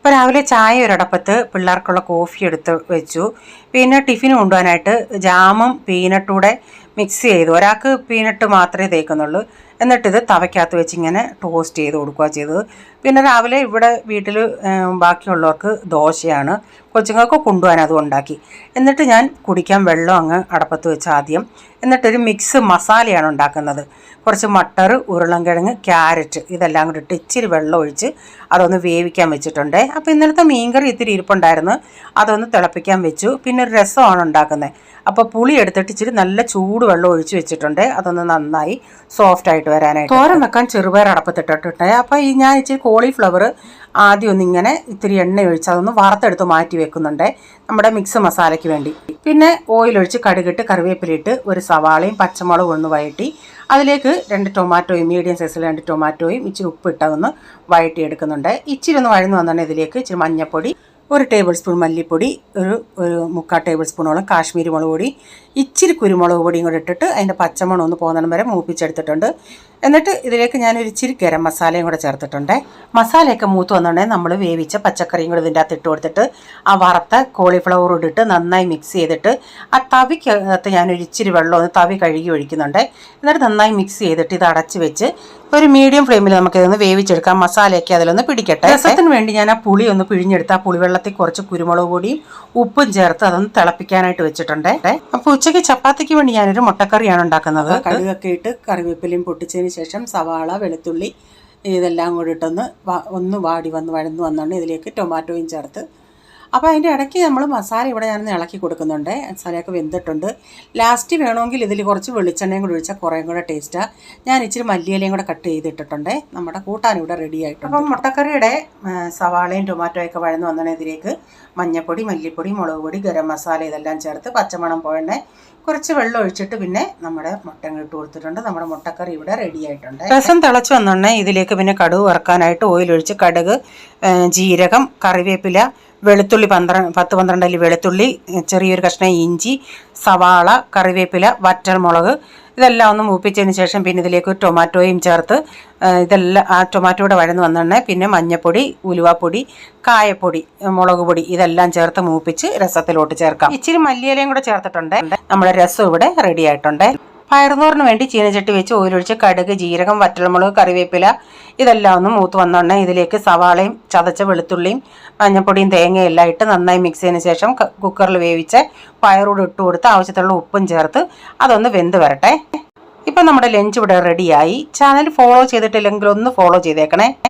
ഇപ്പോൾ രാവിലെ ചായ ഒരടപ്പത്ത് പിള്ളേർക്കുള്ള കോഫി എടുത്ത് വെച്ചു. പിന്നെ ടിഫിന് കൊണ്ടുപോകാനായിട്ട് ജാമും പീനട്ടൂടെ മിക്സ് ചെയ്തു. ഒരാൾക്ക് പീനട്ട് മാത്രമേ തേക്കുന്നുള്ളൂ. എന്നിട്ടിത് തവയ്ക്കകത്ത് വെച്ച് ഇങ്ങനെ ടോസ്റ്റ് ചെയ്ത് കൊടുക്കുക ചെയ്തത്. പിന്നെ രാവിലെ ഇവിടെ വീട്ടിൽ ബാക്കിയുള്ളവർക്ക് ദോശയാണ്, കൊച്ചുങ്ങൾക്ക് കൊണ്ടുപോകാൻ അതും ഉണ്ടാക്കി. എന്നിട്ട് ഞാൻ കുടിക്കാൻ വെള്ളം അങ്ങ് അടപ്പത്ത് വെച്ച് ആദ്യം. എന്നിട്ടൊരു മിക്സ് മസാലയാണ് ഉണ്ടാക്കുന്നത്. കുറച്ച് മട്ടർ, ഉരുളൻകിഴങ്ങ്, ക്യാരറ്റ് ഇതെല്ലാം കൂടി ഇട്ട് ഇച്ചിരി വെള്ളം ഒഴിച്ച് അതൊന്ന് വേവിക്കാൻ വെച്ചിട്ടുണ്ട്. അപ്പോൾ ഇന്നലത്തെ മീൻകറി ഇത്തിരി ഇരിപ്പുണ്ടായിരുന്നു, അതൊന്ന് തിളപ്പിക്കാൻ വെച്ചു. പിന്നെ ഒരു രസമാണ് ഉണ്ടാക്കുന്നത്. അപ്പോൾ പുളി എടുത്തിട്ട് ഇച്ചിരി നല്ല ചൂട് വെള്ളം ഒഴിച്ച് വെച്ചിട്ടുണ്ട്, അതൊന്ന് നന്നായി സോഫ്റ്റായിട്ട് വരാനായിട്ട്. തോരൻ വെക്കാൻ ചെറുപയർ അടപ്പത്തിട്ടിട്ടുണ്ട്. അപ്പോൾ ഞാൻ ഇച്ചിരി കോളിഫ്ലവർ ആദ്യം ഒന്നിങ്ങനെ ഇത്തിരി എണ്ണ ഒഴിച്ച് അതൊന്ന് വറുത്തെടുത്ത് മാറ്റി വെക്കുന്നുണ്ട് നമ്മുടെ മിക്സ് മസാലയ്ക്ക് വേണ്ടി. പിന്നെ ഓയിലൊഴിച്ച് കടുകിട്ട് കറിവേപ്പിലിട്ട് ഒരു സവാളയും പച്ചമുളകും ഒന്ന് വഴറ്റി അതിലേക്ക് 2 ടൊമാറ്റോയും മീഡിയം സൈസിൽ 2 ടൊമാറ്റോയും ഇച്ചിരി ഉപ്പിട്ടതൊന്ന് വഴറ്റി എടുക്കുന്നുണ്ട്. ഇച്ചിരി ഒന്ന് വഴന്നു വന്നാൽ ഇതിലേക്ക് ഇച്ചിരി മഞ്ഞൾപ്പൊടി, 1 ടേബിൾ സ്പൂൺ മല്ലിപ്പൊടി, ഒരു 3/4 ടേബിൾ സ്പൂണോളം കാശ്മീരി മുളക് പൊടി, ഇച്ചിരി കുരുമുളക് പൊടിയും കൂടെ ഇട്ടിട്ട് അതിൻ്റെ പച്ചമണം ഒന്ന് പോകുന്നിടം വരെ മൂപ്പിച്ചെടുത്തിട്ടുണ്ട്. എന്നിട്ട് ഇതിലേക്ക് ഞാനൊരു ഇച്ചിരി ഗരം മസാലയും കൂടെ ചേർത്തിട്ടുണ്ട്. മസാലയൊക്കെ മൂത്ത് വന്നിട്ടുണ്ടെങ്കിൽ നമ്മൾ വേവിച്ച പച്ചക്കറിയും കൂടെ ഇതിൻ്റെ അകത്ത് ഇട്ട് കൊടുത്തിട്ട് ആ വറുത്ത കോളിഫ്ലവർ ഇട്ടിട്ട് നന്നായി മിക്സ് ചെയ്തിട്ട് ആ തവിക്കകത്ത് ഞാനൊരു ഇച്ചിരി വെള്ളം ഒന്ന് തവി കഴുകി ഒഴിക്കുന്നുണ്ട്. എന്നിട്ട് നന്നായി മിക്സ് ചെയ്തിട്ട് ഇത് അടച്ച് വെച്ച് ഒരു മീഡിയം ഫ്ലെയിമിൽ നമുക്കിതൊന്ന് വേവിച്ചെടുക്കാം. മസാലയൊക്കെ അതിലൊന്ന് പിടിക്കട്ടെ. രസത്തിന് വേണ്ടി ഞാൻ ആ പുളി ഒന്ന് പിഴിഞ്ഞെടുത്ത് ആ പുളിവെള്ളത്തിൽ കുറച്ച് കുരുമുളക് പൊടിയും ഉപ്പും ചേർത്ത് അതൊന്ന് തിളപ്പിക്കാനായിട്ട് വെച്ചിട്ടുണ്ട്. അപ്പോൾ ഉച്ചയ്ക്ക് ചപ്പാത്തിക്ക് വേണ്ടി ഞാനൊരു മുട്ടക്കറിയാണ് ഉണ്ടാക്കുന്നത്. കടുകൊക്കെ ഇട്ട് കറിവേപ്പിലയും പൊട്ടിച്ചതിന് ശേഷം സവാള, വെളുത്തുള്ളി ഇതെല്ലാം കൂടി ഇട്ടൊന്ന് വഴന്നു വന്നുകൊണ്ട് ഇതിലേക്ക് ടൊമാറ്റോയും ചേർത്ത്. അപ്പോൾ അതിൻ്റെ ഇടയ്ക്ക് നമ്മൾ മസാല ഇവിടെ ഞാനൊന്ന് ഇളക്കി കൊടുക്കുന്നുണ്ട്. മസാലയൊക്കെ വെന്തിട്ടുണ്ട്. ലാസ്റ്റ് വേണമെങ്കിൽ ഇതിൽ കുറച്ച് വെളിച്ചെണ്ണയും കൂടി ഒഴിച്ചാൽ കുറേ കൂടെ ടേസ്റ്റാണ്. ഞാൻ ഇച്ചിരി മല്ലിയിലയും കൂടെ കട്ട് ചെയ്തിട്ടിട്ടുണ്ട്. നമ്മുടെ കൂട്ടാൻ ഇവിടെ റെഡി ആയിട്ടുണ്ട്. അപ്പം മുട്ടക്കറിയുടെ സവാളയും ടൊമാറ്റോയൊക്കെ വഴന്നു വന്നതിന് ഇതിലേക്ക് മഞ്ഞൾപ്പൊടി, മല്ലിപ്പൊടി, മുളക് പൊടി, ഗരം മസാല ഇതെല്ലാം ചേർത്ത് പച്ചമണം പോയണേ കുറച്ച് വെള്ളം ഒഴിച്ചിട്ട് പിന്നെ നമ്മുടെ മുട്ട ഇട്ട് കൊടുത്തിട്ടുണ്ട്. നമ്മുടെ മുട്ടക്കറി ഇവിടെ റെഡി ആയിട്ടുണ്ട്. രസം തിളച്ച് വന്നോണ്ടേ ഇതിലേക്ക് പിന്നെ കടുക് വറുക്കാനായിട്ട് ഓയിലൊഴിച്ച് കടുക്, ജീരകം, കറിവേപ്പില, വെളുത്തുള്ളി 10-12 അല്ലി വെളുത്തുള്ളി, ചെറിയൊരു കഷ്ണം ഇഞ്ചി, സവാള, കറിവേപ്പില, വറ്റൽമുളക് ഇതെല്ലാം ഒന്ന് മൂപ്പിച്ചതിന് ശേഷം പിന്നെ ഇതിലേക്ക് ടൊമാറ്റോയും ചേർത്ത് ഇതെല്ലാം ആ ടൊമാറ്റോയുടെ വഴന്ന് വന്നിട്ടുണ്ടെങ്കിൽ പിന്നെ മഞ്ഞൾപ്പൊടി, ഉലുവാപ്പൊടി, കായപ്പൊടി, മുളക് പൊടി ഇതെല്ലാം ചേർത്ത് മൂപ്പിച്ച് രസത്തിലോട്ട് ചേർക്കാം. ഇച്ചിരി മല്ലിയിലയും കൂടെ ചേർത്തിട്ടുണ്ട്. നമ്മുടെ രസം ഇവിടെ റെഡി ആയിട്ടുണ്ട്. പയറുതോറിന് വേണ്ടി ചീനച്ചട്ടി വെച്ച് ഓയിലൊഴിച്ച് കടുക്, ജീരകം, വറ്റൽമുളക്, കറിവേപ്പില ഇതെല്ലാം ഒന്ന് മൂത്ത് വന്നോണ്ടേ ഇതിലേക്ക് സവാളയും ചതച്ച വെളുത്തുള്ളിയും മഞ്ഞൾപ്പൊടിയും തേങ്ങയും എല്ലാം ഇട്ട് നന്നായി മിക്സ് ചെയ്തതിന് ശേഷം കുക്കറിൽ വേവിച്ച് പയറൂടെ ഇട്ട് കൊടുത്ത് ആവശ്യത്തിലുള്ള ഉപ്പും ചേർത്ത് അതൊന്ന് വെന്ത് വരട്ടെ. ഇപ്പം നമ്മുടെ ലഞ്ച് ഇവിടെ റെഡിയായി. ചാനൽ ഫോളോ ചെയ്തിട്ടില്ലെങ്കിൽ ഒന്ന് ഫോളോ ചെയ്തേക്കണേ.